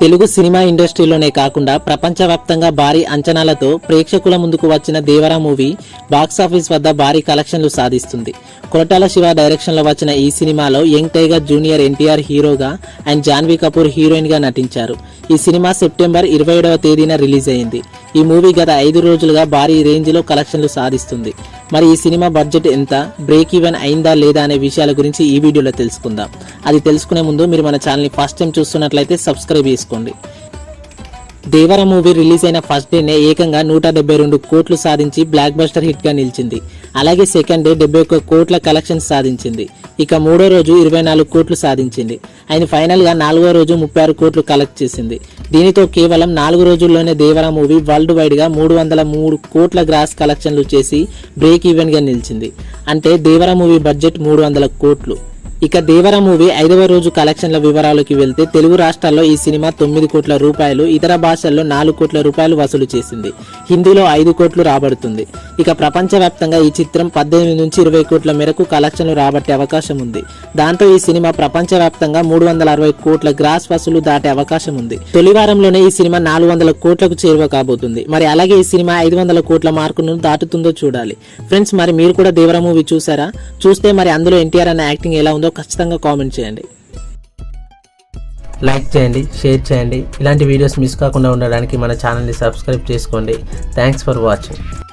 Telugu cinema ఇండస్ట్రీలోనే కాకుండా ప్రపంచవ్యాప్తంగా భారీ అంచనాలతో ప్రేక్షకుల ముందుకు వచ్చిన దేవరా మూవీ బాక్సాఫీస్ వద్ద భారీ కలెక్షన్లు సాధిస్తుంది. కొరటాల శివ డైరెక్షన్లో వచ్చిన ఈ సినిమాలో యంగ్ టైగర్ జూనియర్ ఎన్టీఆర్ హీరోగా అండ్ జాన్వీ కపూర్ హీరోయిన్ గా నటించారు. ఈ సినిమా సెప్టెంబర్ 27వ తేదీన రిలీజ్ అయింది. ఈ మూవీ గత 5 రోజులుగా భారీ రేంజ్ లో కలెక్షన్లు సాధిస్తుంది. మరి ఈ సినిమా బడ్జెట్ ఎంత, బ్రేక్ ఈవెన్ అయిందా లేదా అనే విషయాల గురించి ఈ వీడియోలో తెలుసుకుందాం. అది తెలుసుకునే ముందు మీరు మన ఛానల్ని ఫస్ట్ టైం చూస్తున్నట్లయితే సబ్స్క్రైబ్ చేసుకోండి. దేవర మూవీ రిలీజ్ అయిన ఫస్ట్ డేనే ఏకంగా 172 కోట్లు సాధించి బ్లాక్ బస్టర్ హిట్ గా నిలిచింది. అలాగే సెకండ్ డే 71 కోట్ల కలెక్షన్స్ సాధించింది. ఇక మూడో రోజు 24 కోట్లు సాధించింది. అండ్ ఫైనల్ గా 4వ రోజు 36 కోట్లు కలెక్ట్ చేసింది. దీనితో కేవలం 4 రోజుల్లోనే దేవర మూవీ వరల్డ్ వైడ్ గా 303 కోట్ల గ్రాస్ కలెక్షన్లు చేసి బ్రేక్ ఈవెన్ గా నిలిచింది. అంటే దేవర మూవీ బడ్జెట్ 300 కోట్లు. ఇక దేవర మూవీ 5వ రోజు కలెక్షన్ల వివరాలకి వెళ్తే తెలుగు రాష్ట్రాల్లో ఈ సినిమా 9 కోట్ల రూపాయలు, ఇతర భాషల్లో 4 కోట్ల రూపాయలు వసూలు చేసింది. హిందీలో 5 కోట్లు రాబడుతుంది. ఇక ప్రపంచవ్యాప్తంగా ఈ చిత్రం 18 నుంచి 20 కోట్ల మేరకు కలెక్షన్లు రాబట్టే అవకాశం ఉంది. దాంతో ఈ సినిమా ప్రపంచవ్యాప్తంగా 360 కోట్ల గ్రాస్ వసూలు దాటే అవకాశం ఉంది. తొలి వారంలోనే ఈ సినిమా 400 కోట్లకు చేరువ కాబోతుంది. మరి అలాగే ఈ సినిమా 500 కోట్ల మార్కును దాటుతుందో చూడాలి. ఫ్రెండ్స్, మరి మీరు కూడా దేవర మూవీ చూసారా? చూస్తే మరి అందులో ఎన్టీఆర్ అనే యాక్టింగ్ ఎలా ఉందో ఖచ్చితంగా కామెంట్ చేయండి. లైక్ చేయండి, షేర్ చేయండి. ఇలాంటి వీడియోస్ మిస్ కాకుండా ఉండడానికి మన ఛానల్ని సబ్స్క్రైబ్ చేసుకోండి. Thanks for watching.